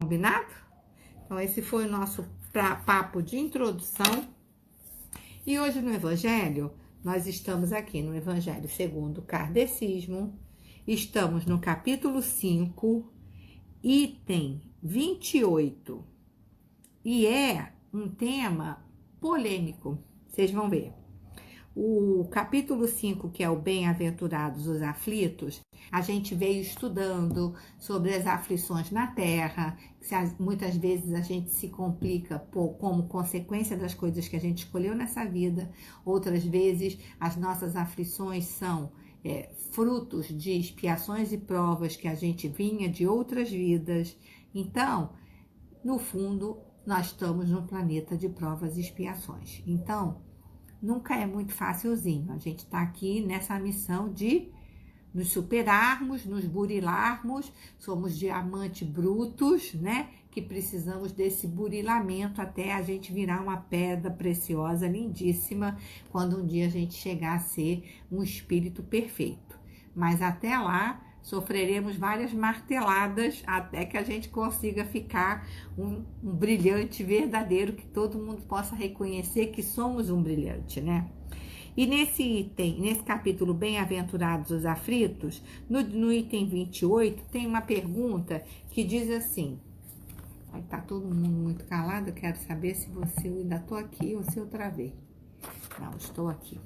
Combinado? Então, esse foi o nosso papo de introdução. E hoje no Evangelho, nós estamos aqui no Evangelho segundo o Kardecismo. Estamos no capítulo 5, item 28. E é um tema polêmico, vocês vão ver. O capítulo 5, que é o Bem-aventurados os aflitos, a gente veio estudando sobre as aflições na Terra, que muitas vezes a gente se complica como consequência das coisas que a gente escolheu nessa vida, outras vezes as nossas aflições são frutos de expiações e provas que a gente vinha de outras vidas. Então, no fundo, nós estamos num planeta de provas e expiações. Então, nunca é muito facilzinho. A gente está aqui nessa missão de nos superarmos, nos burilarmos. Somos diamantes brutos, né? Que precisamos desse burilamento até a gente virar uma pedra preciosa, lindíssima, quando um dia a gente chegar a ser um espírito perfeito. Mas até lá, sofreremos várias marteladas até que a gente consiga ficar um brilhante verdadeiro, que todo mundo possa reconhecer que somos um brilhante, né? E nesse item, nesse capítulo Bem-aventurados os aflitos, no item 28, tem uma pergunta que diz assim: tá todo mundo muito calado, eu quero saber se eu ainda estou aqui ou se eu travei. Não, estou aqui.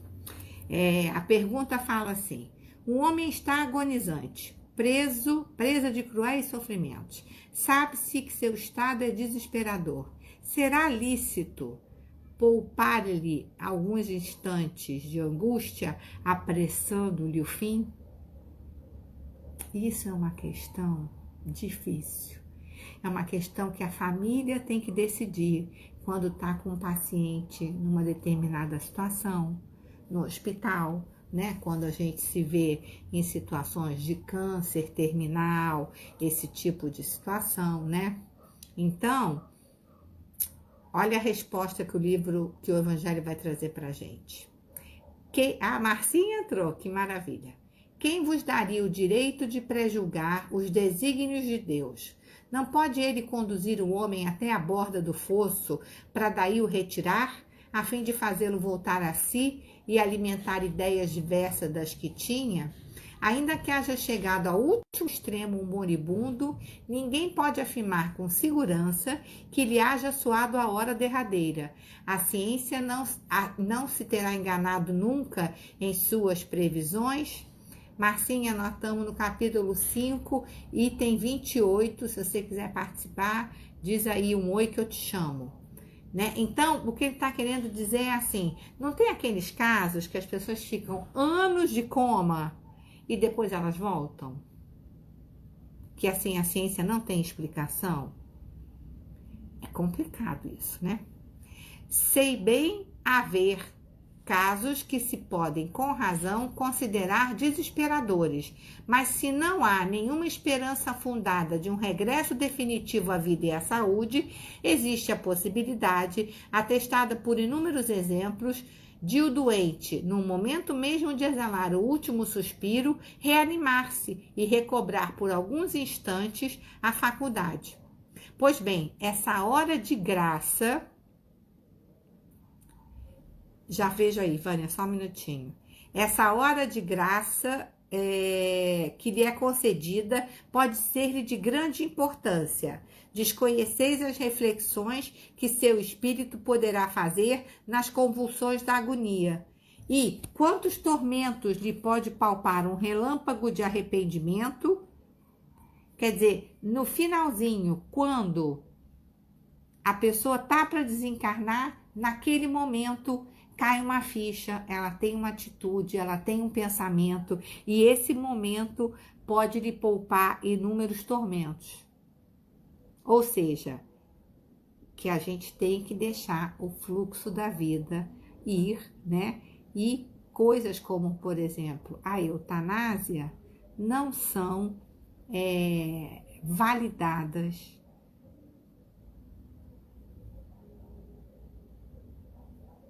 A pergunta fala assim: um homem está agonizante, presa de cruéis sofrimentos. Sabe-se que seu estado é desesperador. Será lícito poupar-lhe alguns instantes de angústia, apressando-lhe o fim? Isso é uma questão difícil. É uma questão que a família tem que decidir quando está com um paciente numa determinada situação, no hospital, né? Quando a gente se vê em situações de câncer terminal, esse tipo de situação, né? Então, olha a resposta que o Evangelho vai trazer para a gente. A Marcinha entrou, que maravilha. Quem vos daria o direito de prejulgar os desígnios de Deus? Não pode ele conduzir o homem até a borda do fosso para daí o retirar, a fim de fazê-lo voltar a si e alimentar ideias diversas das que tinha? Ainda que haja chegado ao último extremo um moribundo, ninguém pode afirmar com segurança que lhe haja soado a hora derradeira. A ciência não se terá enganado nunca em suas previsões? Marcinha, nós estamos no capítulo 5, item 28. Se você quiser participar, diz aí um oi que eu te chamo. Né? Então, o que ele está querendo dizer é assim: não tem aqueles casos que as pessoas ficam anos de coma e depois elas voltam? Que assim a ciência não tem explicação? É complicado isso, né? Sei bem haver casos que se podem, com razão, considerar desesperadores, mas se não há nenhuma esperança fundada de um regresso definitivo à vida e à saúde, existe a possibilidade, atestada por inúmeros exemplos, de o doente, no momento mesmo de exalar o último suspiro, reanimar-se e recobrar por alguns instantes a faculdade. Pois bem, essa hora de graça... Já vejo aí, Vânia, só um minutinho. Essa hora de graça que lhe é concedida pode ser-lhe de grande importância. Desconheceis as reflexões que seu espírito poderá fazer nas convulsões da agonia. E quantos tormentos lhe pode palpar um relâmpago de arrependimento? Quer dizer, no finalzinho, quando a pessoa está para desencarnar, naquele momento cai uma ficha, ela tem uma atitude, ela tem um pensamento, e esse momento pode lhe poupar inúmeros tormentos. Ou seja, que a gente tem que deixar o fluxo da vida ir, né? E coisas como, por exemplo, a eutanásia não são validadas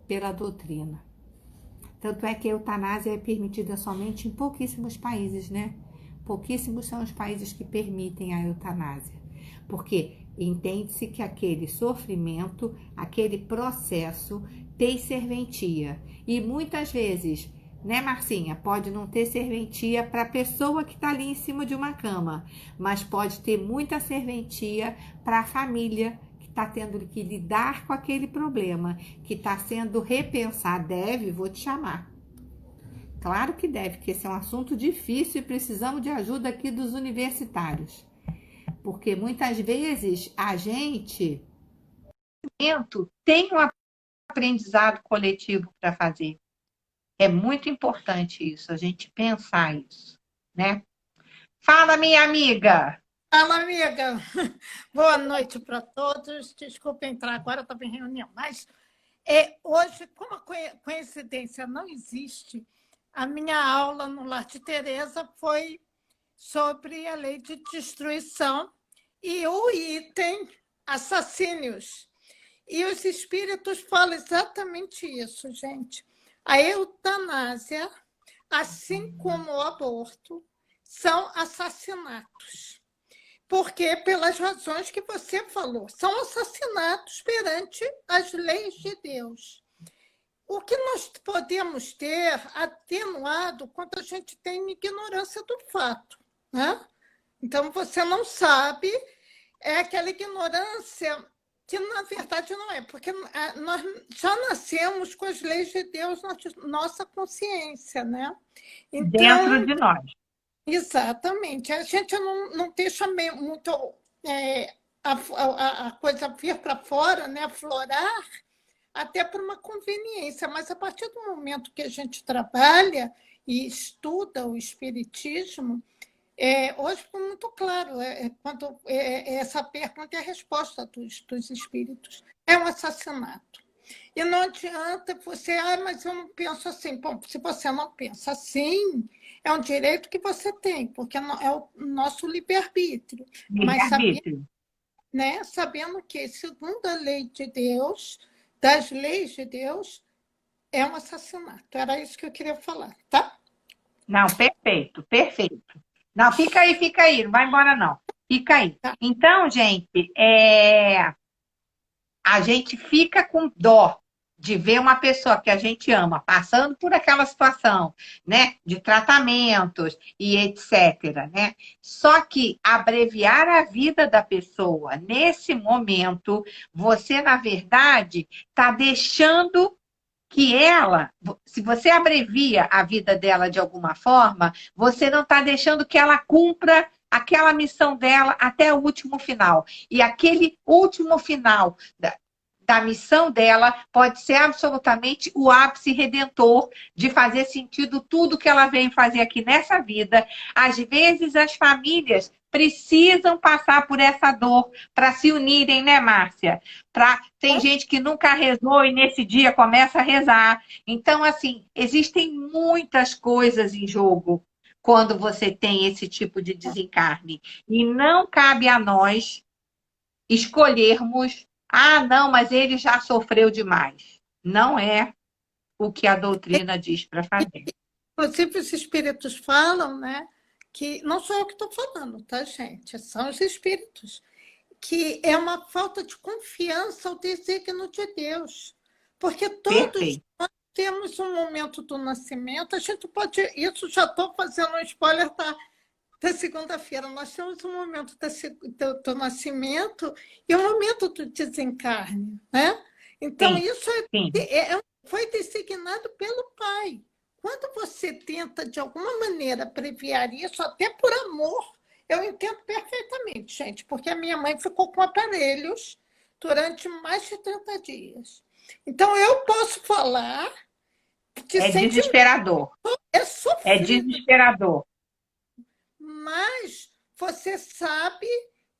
pela doutrina. Tanto é que a eutanásia é permitida somente em pouquíssimos países, né? Pouquíssimos são os países que permitem a eutanásia. Porque entende-se que aquele sofrimento, aquele processo tem serventia. E muitas vezes, né, Marcinha, pode não ter serventia para a pessoa que está ali em cima de uma cama, mas pode ter muita serventia para a família que está tendo que lidar com aquele problema, que está sendo repensar. Deve, vou te chamar. Claro que deve, porque esse é um assunto difícil e precisamos de ajuda aqui dos universitários. Porque muitas vezes a gente tem um aprendizado coletivo para fazer. É muito importante isso, a gente pensar isso, né? Fala, minha amiga! Fala, amiga. Boa noite para todos. Desculpa entrar agora, estava em reunião. Mas hoje, como a coincidência não existe, a minha aula no Lar de Teresa foi sobre a lei de destruição e o item assassínios. E os espíritos falam exatamente isso, gente. A eutanásia, assim como o aborto, são assassinatos. Porque, pelas razões que você falou, são assassinatos perante as leis de Deus. O que nós podemos ter atenuado quando a gente tem ignorância do fato, né? Então, você não sabe, é aquela ignorância que, na verdade, não é, porque nós já nascemos com as leis de Deus na nossa consciência, né? Então, dentro de nós. Exatamente. A gente não deixa muito a coisa vir para fora, né? Aflorar, até por uma conveniência, mas a partir do momento que a gente trabalha e estuda o Espiritismo, hoje ficou muito claro quando essa pergunta e a resposta dos espíritos. É um assassinato. E não adianta você, mas eu não penso assim. Bom, se você não pensa assim, é um direito que você tem, porque é o nosso livre-arbítrio. Mas sabendo que, segundo a lei de Deus, das leis de Deus, é um assassinato. Era isso que eu queria falar, tá? Não, perfeito, perfeito. Não, fica aí, não vai embora não. Fica aí. Tá. Então, gente, a gente fica com dó de ver uma pessoa que a gente ama passando por aquela situação, né, de tratamentos e etc, né? Só que abreviar a vida da pessoa nesse momento, você, na verdade, está deixando que ela, se você abrevia a vida dela de alguma forma, você não está deixando que ela cumpra aquela missão dela até o último final. E aquele último final da missão dela pode ser absolutamente o ápice redentor de fazer sentido tudo que ela veio fazer aqui nessa vida. Às vezes, as famílias precisam passar por essa dor para se unirem, né, Márcia? Tem gente que nunca rezou e nesse dia começa a rezar. Então, assim, existem muitas coisas em jogo quando você tem esse tipo de desencarne. E não cabe a nós escolhermos, não, mas ele já sofreu demais. Não é o que a doutrina diz para fazer. Inclusive, os espíritos falam, né? Que não sou eu que estou falando, tá, gente? São os espíritos. Que é uma falta de confiança ao desígnio de Deus. Porque todos nós temos um momento do nascimento, a gente pode. Isso já estou fazendo um spoiler da segunda-feira. Nós temos um momento do nascimento e um momento do desencarne, né? Então, isso foi designado pelo Pai. Quando você tenta, de alguma maneira, abreviar isso, até por amor, eu entendo perfeitamente, gente, porque a minha mãe ficou com aparelhos durante mais de 30 dias. Então, eu posso falar que desesperador. É sofrido. É desesperador. Mas você sabe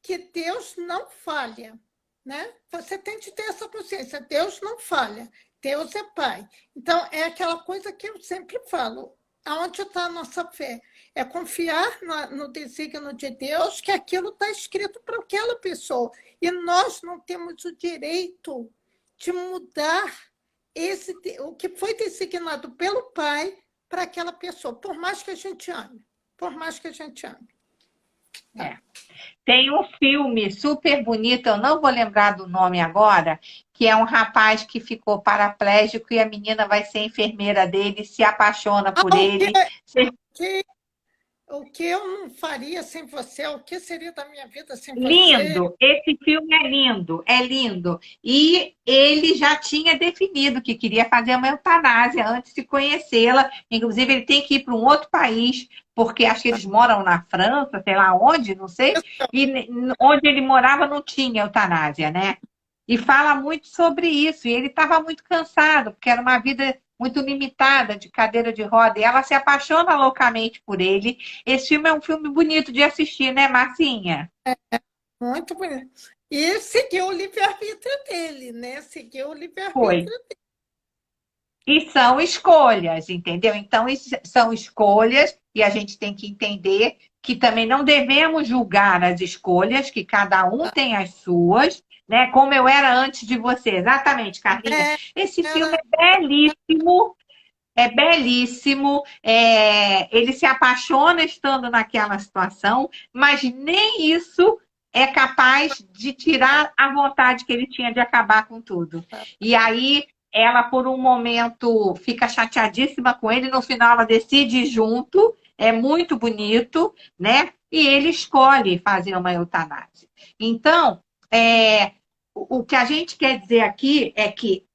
que Deus não falha, né? Você tem que ter essa consciência. Deus não falha. Deus é Pai. Então, é aquela coisa que eu sempre falo. Aonde está a nossa fé? É confiar no desígnio de Deus, que aquilo está escrito para aquela pessoa. E nós não temos o direito de mudar o que foi designado pelo Pai para aquela pessoa, por mais que a gente ame. Por mais que a gente ame. É. Tem um filme super bonito, eu não vou lembrar do nome agora, que é um rapaz que ficou paraplégico e a menina vai ser enfermeira dele, se apaixona por Ah, ele. que, o que eu não faria sem você? O que seria da minha vida sem você? Lindo, esse filme é lindo, é lindo. E ele já tinha definido que queria fazer uma eutanásia antes de conhecê-la. Inclusive, ele tem que ir para um outro país, porque acho que eles moram na França, sei lá onde, não sei. E onde ele morava não tinha eutanásia, né? E fala muito sobre isso. E ele estava muito cansado, porque era uma vida muito limitada, de cadeira de roda. E ela se apaixona loucamente por ele. Esse filme é um filme bonito de assistir, né, Marcinha? Muito bonito. E seguiu o livre-arbítrio dele, né? Seguiu o Foi. livre-arbítrio. E são escolhas, entendeu? Então, são escolhas, e a gente tem que entender que também não devemos julgar as escolhas, que cada um tem as suas, né? Como eu era antes de você. Exatamente, Carlinha. É, Esse filme era, é belíssimo, é belíssimo. Ele se apaixona estando naquela situação, mas nem isso é capaz de tirar a vontade que ele tinha de acabar com tudo. E aí ela, por um momento, fica chateadíssima com ele, no final ela decide ir junto, é muito bonito, né? E ele escolhe fazer uma eutanásia. Então, o que a gente quer dizer aqui é que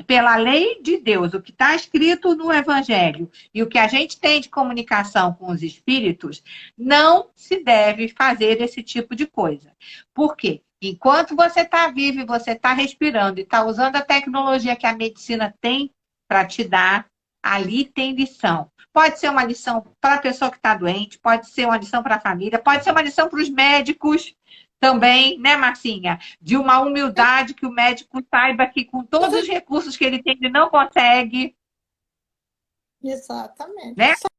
pela lei de Deus, o que está escrito no Evangelho e o que a gente tem de comunicação com os espíritos, não se deve fazer esse tipo de coisa. Por quê? Enquanto você está vivo e você está respirando e está usando a tecnologia que a medicina tem para te dar, ali tem lição. Pode ser uma lição para a pessoa que está doente, pode ser uma lição para a família, pode ser uma lição para os médicos também, né, Marcinha? De uma humildade que o médico saiba que com todos os recursos que ele tem, ele não consegue, exatamente. né? São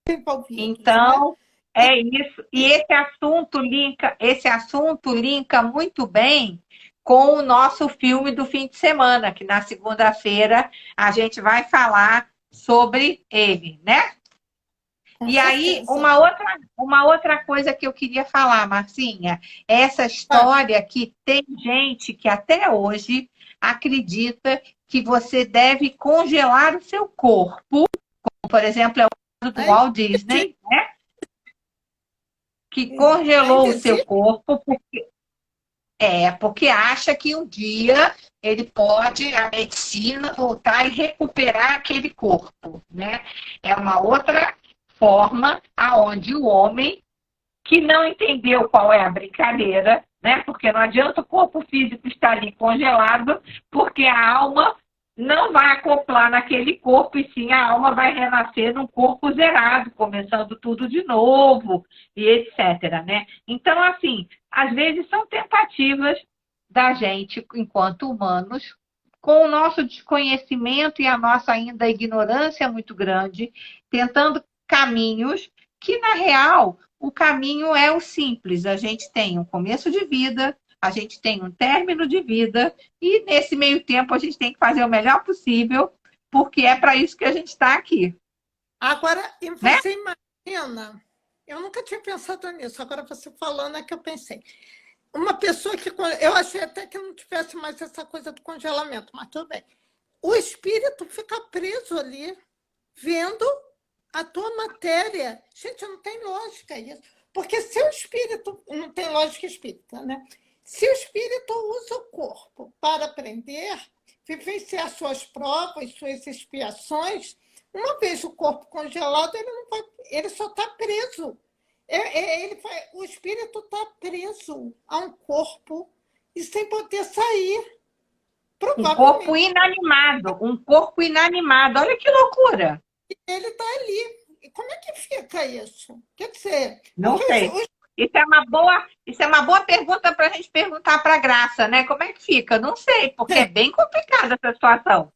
envolvidos, né? Então, é isso. E esse assunto linka muito bem com o nosso filme do fim de semana, que na segunda-feira a gente vai falar sobre ele, né? Com E aí, certeza. uma outra coisa que eu queria falar, Marcinha, é essa história que tem gente que até hoje acredita que você deve congelar o seu corpo, como, por exemplo, é o caso do Ainda Walt existe, Disney, né? Que congelou ainda o seu existe. corpo porque acha que um dia ele pode, a medicina, voltar e recuperar aquele corpo, né? É uma outra forma aonde o homem que não entendeu qual é a brincadeira, né? Porque não adianta o corpo físico estar ali congelado, porque a alma não vai acoplar naquele corpo, e sim a alma vai renascer num corpo zerado, começando tudo de novo, e etc, né? Então, assim, às vezes são tentativas da gente, enquanto humanos, com o nosso desconhecimento e a nossa ainda ignorância muito grande, tentando caminhos que, na real, o caminho é o simples. A gente tem um começo de vida, a gente tem um término de vida, e nesse meio tempo a gente tem que fazer o melhor possível, porque é para isso que a gente está aqui, Agora, e né? você imagina, eu nunca tinha pensado nisso, agora você falando é que eu pensei. Uma pessoa que. Eu achei até que não tivesse mais essa coisa do congelamento, mas tudo bem. O espírito fica preso ali, vendo a tua matéria. Gente, não tem lógica isso. Porque se o espírito. Não tem lógica espírita, né? Se o espírito usa o corpo para aprender, vivenciar suas provas, suas expiações, uma vez o corpo congelado, ele, não vai, ele só está preso. O espírito está preso a um corpo e sem poder sair. Um corpo Provavelmente inanimado, um corpo inanimado. Olha que loucura. ele está ali. E como é que fica isso? Quer dizer, Não porque sei. Isso é uma boa pergunta para a gente perguntar para a Graça, né? Como é que fica? Não sei, porque é bem complicada essa situação.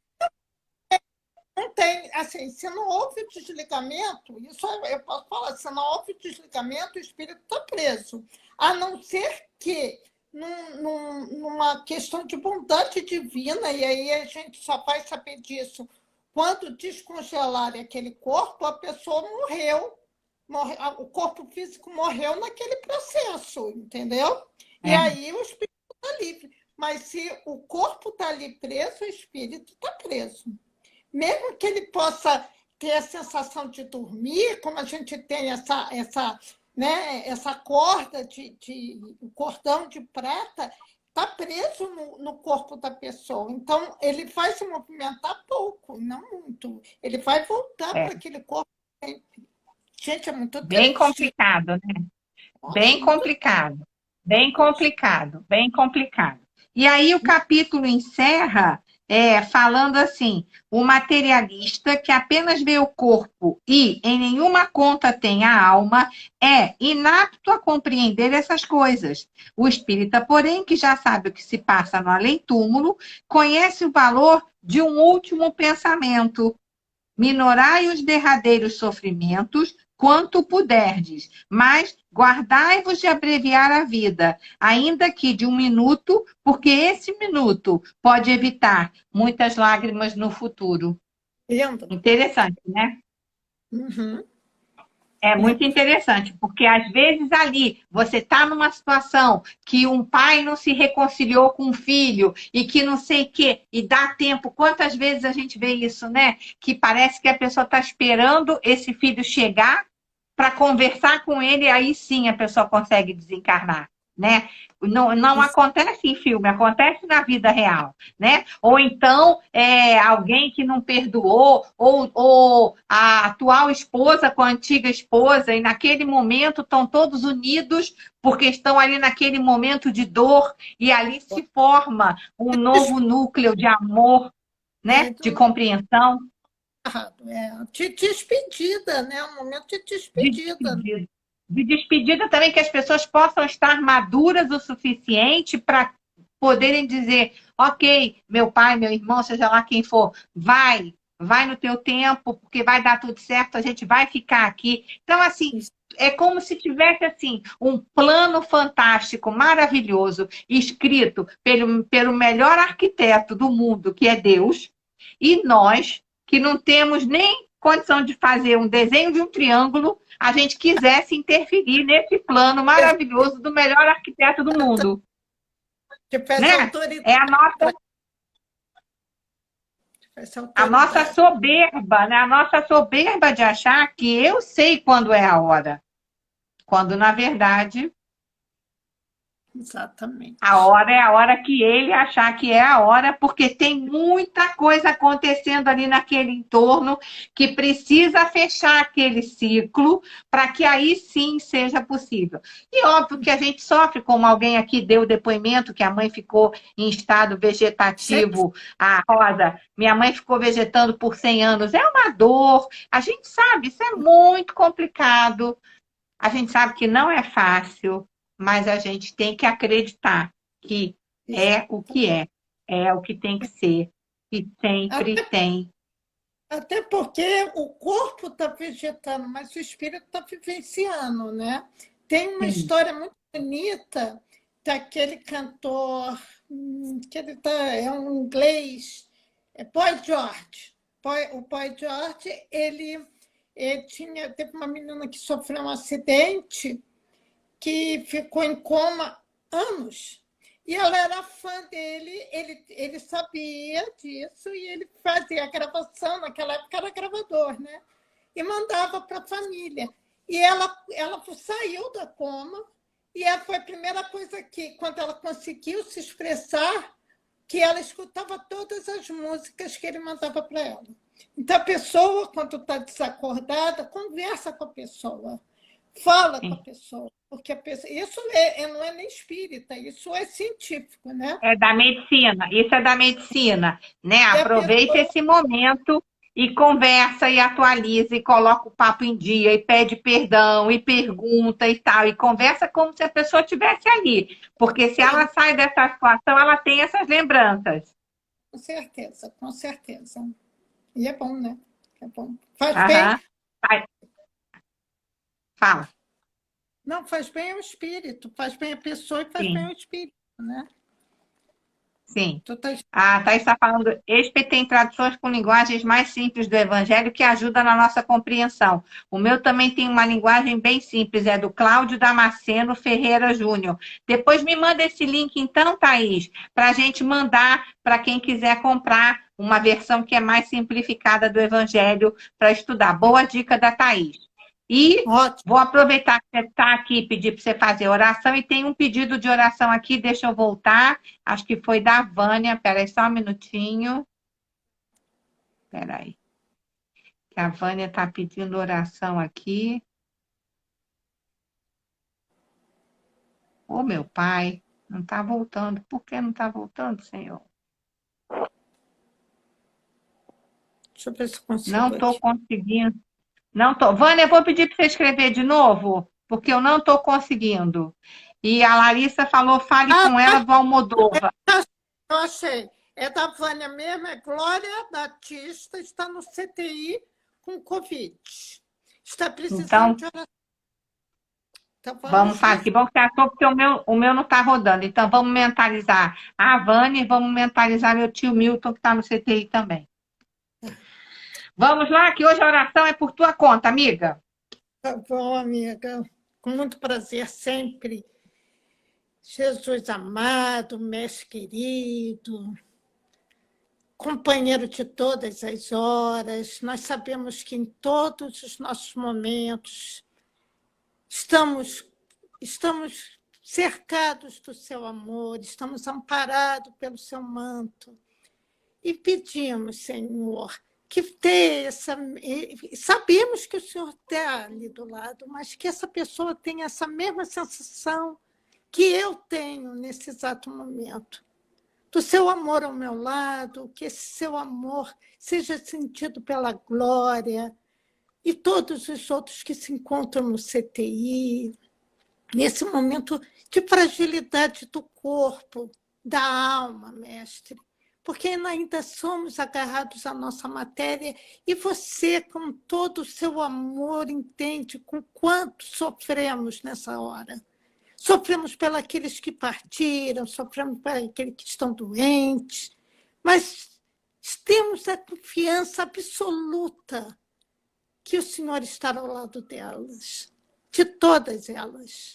não tem, assim, se não houve desligamento, isso eu posso falar, se não houve desligamento, o espírito está preso. A não ser que, numa questão de bondade divina, e aí a gente só vai saber disso quando descongelarem aquele corpo, a pessoa morreu o corpo físico morreu naquele processo, entendeu? E É, aí o espírito está livre. Mas se o corpo está ali preso, o espírito está preso. Mesmo que ele possa ter a sensação de dormir, como a gente tem essa corda o cordão de prata, está preso no corpo da pessoa. Então, ele vai se movimentar pouco, não muito. Ele vai voltar é para aquele corpo. Gente, é muito bem triste. complicado, né? Nossa, Bem muito complicado, bem triste. complicado, bem complicado. E aí o capítulo encerra falando assim: o materialista que apenas vê o corpo e em nenhuma conta tem a alma é inapto a compreender essas coisas. O espírita, porém, que já sabe o que se passa no além-túmulo, conhece o valor de um último pensamento. Minorai os derradeiros sofrimentos, quanto puderdes, mas guardai-vos de abreviar a vida, ainda que de um minuto, porque esse minuto pode evitar muitas lágrimas no futuro. Lindo. Interessante, né? Uhum. É É. muito interessante, porque às vezes ali você está numa situação que um pai não se reconciliou com um filho e que não sei o quê, e dá tempo. Quantas vezes a gente vê isso, né? Que parece que a pessoa está esperando esse filho chegar para conversar com ele, e aí sim a pessoa consegue desencarnar, né? Não acontece em filme, acontece na vida real, né? Ou então alguém que não perdoou, ou a atual esposa com a antiga esposa, e naquele momento estão todos unidos porque estão ali naquele momento de dor, e ali se forma um novo núcleo de amor, né? De Muito compreensão. errado. De despedida, né? Um momento de De despedida. despedida. De despedida também, que as pessoas possam estar maduras o suficiente para poderem dizer: ok, meu pai, meu irmão, seja lá quem for, vai no teu tempo, porque vai dar tudo certo, a gente vai ficar aqui. Então, assim, é como se tivesse assim um plano fantástico, maravilhoso, escrito pelo melhor arquiteto do mundo, que é Deus, e nós, que não temos nem condição de fazer um desenho de um triângulo, a gente quisesse interferir nesse plano maravilhoso do melhor arquiteto do mundo, Tivesse né? autoridade É para tivesse a nossa autoridade. soberba, né? A nossa soberba de achar que eu sei quando é a hora, quando na verdade a Exatamente. hora é a hora que ele achar que é a hora, porque tem muita coisa acontecendo ali naquele entorno que precisa fechar aquele ciclo para que aí sim seja possível. E óbvio que a gente sofre, como alguém aqui deu o depoimento, que a mãe ficou em estado Sempre vegetativo, a Rosa, minha mãe ficou vegetando por 100 anos, é uma dor, a gente sabe, isso é muito complicado, a gente sabe que não é fácil, mas a gente tem que acreditar que isso. é o que é o que tem que ser, e sempre Até, tem. até porque o corpo está vegetando, mas o espírito está vivenciando, né? Tem uma Sim, história muito bonita daquele cantor, que ele é um inglês, Boy George. O Boy George, ele teve uma menina que sofreu um acidente que ficou em coma anos. E ela era fã dele, ele sabia disso e ele fazia a gravação, naquela época era gravador, né? E mandava para a família. E ela saiu da coma e foi a primeira coisa que, quando ela conseguiu se expressar, que ela escutava todas as músicas que ele mandava para ela. Então, a pessoa, quando está desacordada, conversa com a pessoa. Fala com a sim. pessoa, porque a pessoa, isso não é nem espírita, isso é científico, né? É da medicina, isso é da medicina, né? E a Aproveita pessoa, esse momento e conversa e atualiza e coloca o papo em dia e pede perdão e pergunta e tal, e conversa como se a pessoa estivesse ali, porque se ela sai dessa situação, ela tem essas lembranças. com certeza, com certeza. E é bom, né? É bom. Faz bem, Aham. Vai, fala. não, faz bem ao espírito, faz bem à pessoa e faz bem Sim. ao espírito, né? Sim. Tu tá... A Thaís está falando, ESP tem traduções com linguagens mais simples do Evangelho que ajudam na nossa compreensão. O meu também tem uma linguagem bem simples, é do Cláudio Damasceno Ferreira Júnior. Depois me manda esse link então, Thaís, para a gente mandar para quem quiser comprar uma versão que é mais simplificada do Evangelho para estudar. Boa dica da Thaís. E Ótimo. vou aproveitar que você está aqui e pedir para você fazer oração. E tem um pedido de oração aqui, deixa eu voltar. Acho que foi da Vânia. Espera aí só um minutinho. Espera aí. Que a Vânia está pedindo oração aqui. Ô, meu pai, não está voltando. Por que não está voltando, Senhor? Deixa eu ver se eu consigo Não estou aqui. conseguindo. Não estou. Vânia, eu vou pedir para você escrever de novo, porque eu não estou conseguindo. E a Larissa falou, fale Ah, com ela do Almodóvar. eu achei. É da Vânia mesmo, é Glória Batista, está no CTI com Covid. Está precisando Então, de oração. Então, vamos vamos fazer. Que bom que você achou, porque o meu não está rodando. Então, vamos mentalizar a Vânia e vamos mentalizar meu tio Milton, que está no CTI também. Vamos lá, que hoje a oração é por tua conta, amiga. Tá bom, amiga. Com muito prazer, sempre. Jesus amado, mestre querido, companheiro de todas as horas, nós sabemos que em todos os nossos momentos estamos cercados do seu amor, estamos amparados pelo seu manto. E pedimos, Senhor, que tenha essa. Sabemos que o Senhor está ali do lado, mas que essa pessoa tenha essa mesma sensação que eu tenho nesse exato momento. Do seu amor ao meu lado, que esse seu amor seja sentido pela Glória e todos os outros que se encontram no CTI, nesse momento de fragilidade do corpo, da alma, mestre, porque ainda somos agarrados à nossa matéria e você, com todo o seu amor, entende com quanto sofremos nessa hora. Sofremos pelos que partiram, sofremos pelos que estão doentes, mas temos a confiança absoluta que o Senhor está ao lado delas, de todas elas,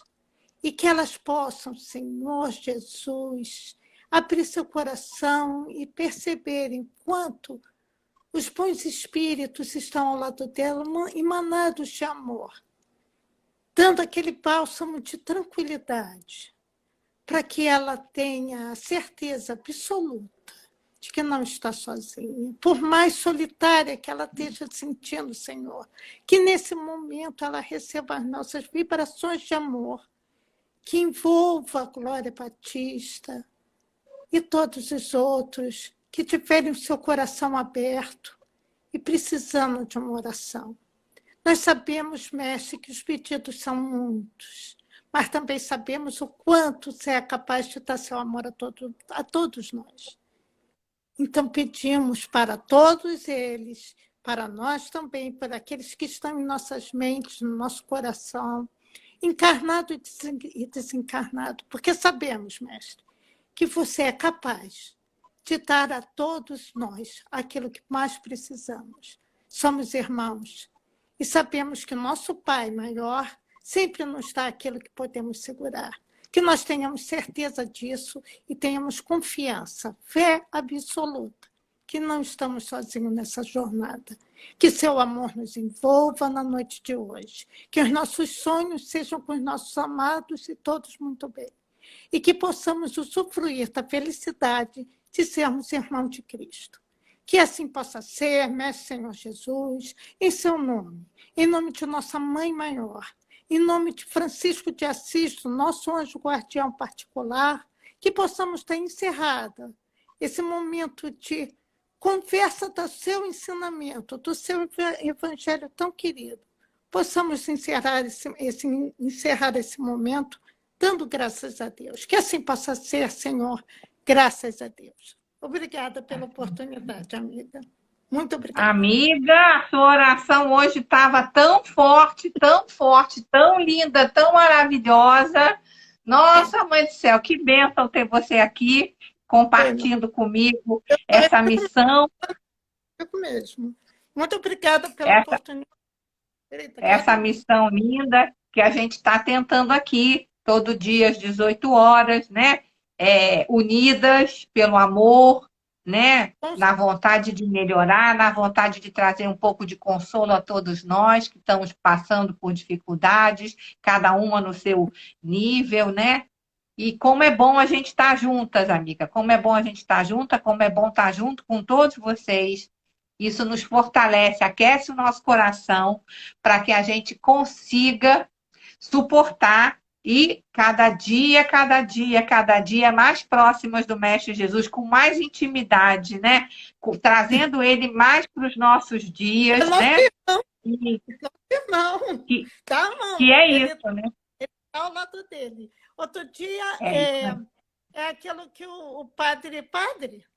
e que elas possam, Senhor Jesus, abrir seu coração e perceberem quanto os bons espíritos estão ao lado dela, emanados de amor, dando aquele bálsamo de tranquilidade, para que ela tenha a certeza absoluta de que não está sozinha. Por mais solitária que ela esteja sentindo, Senhor, que nesse momento ela receba as nossas vibrações de amor, que envolva a Glória Batista e todos os outros que tiverem o seu coração aberto e precisando de uma oração. Nós sabemos, mestre, que os pedidos são muitos, mas também sabemos o quanto você é capaz de dar seu amor a todos nós. Então, pedimos para todos eles, para nós também, para aqueles que estão em nossas mentes, no nosso coração, encarnado e desencarnado, porque sabemos, mestre, que você é capaz de dar a todos nós aquilo que mais precisamos. Somos irmãos. E sabemos que o nosso Pai maior sempre nos dá aquilo que podemos segurar. Que nós tenhamos certeza disso e tenhamos confiança, fé absoluta, que não estamos sozinhos nessa jornada. Que seu amor nos envolva na noite de hoje. Que os nossos sonhos sejam com os nossos amados e todos muito bem. E que possamos usufruir da felicidade de sermos irmãos de Cristo. Que assim possa ser, mestre Senhor Jesus, em seu nome, em nome de nossa Mãe Maior, em nome de Francisco de Assis, nosso anjo guardião particular, que possamos ter encerrado esse momento de conversa do seu ensinamento, do seu evangelho tão querido. Possamos encerrar esse momento dando graças a Deus. Que assim possa ser, Senhor, graças a Deus. Obrigada pela oportunidade, amiga. Muito obrigada. Amiga, a sua oração hoje estava tão forte, tão linda, tão maravilhosa. Nossa, Mãe do céu, que bênção ter você aqui compartilhando comigo Eu essa missão, fico mesmo. Muito obrigada pela essa, oportunidade. Querida, essa agradeço. missão linda que a gente está tentando aqui, todo dia às 18 horas, né? Unidas pelo amor, né? Na vontade de melhorar, na vontade de trazer um pouco de consolo a todos nós que estamos passando por dificuldades, cada uma no seu nível, né? E como é bom a gente estar juntas, amiga. Como é bom a gente estar junta, como é bom estar junto com todos vocês. Isso nos fortalece, aquece o nosso coração para que a gente consiga suportar e cada dia mais próximas do Mestre Jesus, com mais intimidade, né? Trazendo ele mais para os nossos É dias, nosso né? irmão, E irmão. que, Tá, que irmão? é Ele isso, né? está ao lado dele. Outro dia, É isso, né? é aquilo que o padre,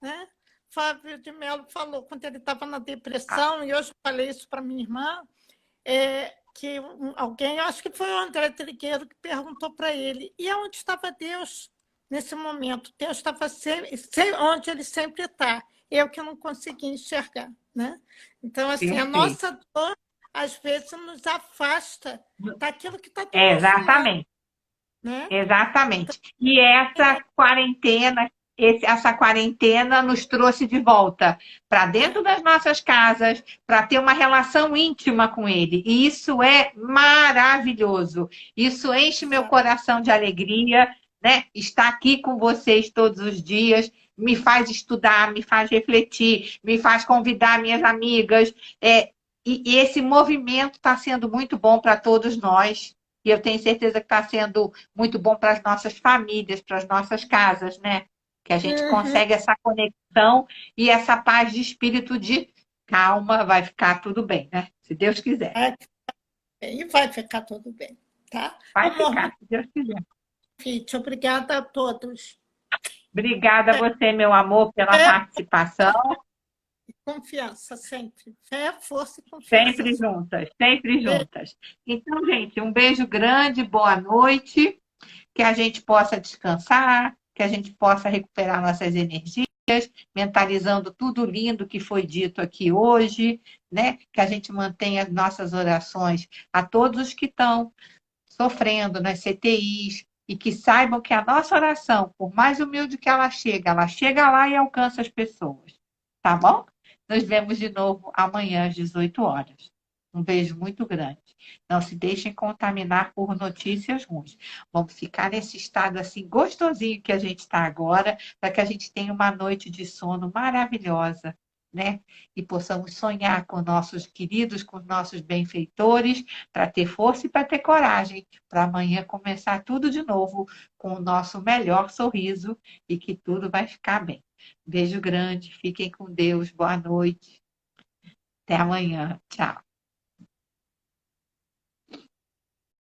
né? Fábio de Mello falou quando ele estava na depressão, e hoje eu falei isso para minha irmã, que alguém, acho que foi o André Trigueiro, que perguntou para ele, e onde estava Deus nesse momento? Deus estava onde ele sempre está. Eu que não consegui enxergar. Né? Então, assim, a Perfeito. nossa dor, às vezes, nos afasta daquilo que está do nosso lado. Exatamente. Né? Exatamente. E essa quarentena nos trouxe de volta para dentro das nossas casas, para ter uma relação íntima com ele. E isso é maravilhoso. Isso enche meu coração de alegria, né? Estar aqui com vocês todos os dias me faz estudar, me faz refletir, me faz convidar minhas amigas. E esse movimento está sendo muito bom para todos nós. E eu tenho certeza que está sendo muito bom para as nossas famílias, para as nossas casas, né? Que a gente consegue essa conexão e essa paz de espírito de calma, vai ficar tudo bem, né? Se Deus quiser. E vai ficar tudo bem, tá? Vai Amor, ficar, se Deus quiser. Fite, obrigada a todos. Obrigada a você, meu amor, pela participação. Confiança, sempre. Fé, força e confiança. Sempre juntas, sempre juntas. Então, gente, um beijo grande, boa noite. Que a gente possa descansar, que a gente possa recuperar nossas energias, mentalizando tudo lindo que foi dito aqui hoje, né? Que a gente mantenha as nossas orações a todos os que estão sofrendo nas CTIs e que saibam que a nossa oração, por mais humilde que ela chega lá e alcança as pessoas. Tá bom? Nos vemos de novo amanhã às 18 horas. Um beijo muito grande. Não se deixem contaminar por notícias ruins. Vamos ficar nesse estado assim gostosinho que a gente está agora, para que a gente tenha uma noite de sono maravilhosa, né? E possamos sonhar com nossos queridos, com nossos benfeitores, para ter força e para ter coragem, para amanhã começar tudo de novo com o nosso melhor sorriso e que tudo vai ficar bem. Beijo grande, fiquem com Deus, boa noite. Até amanhã. Tchau.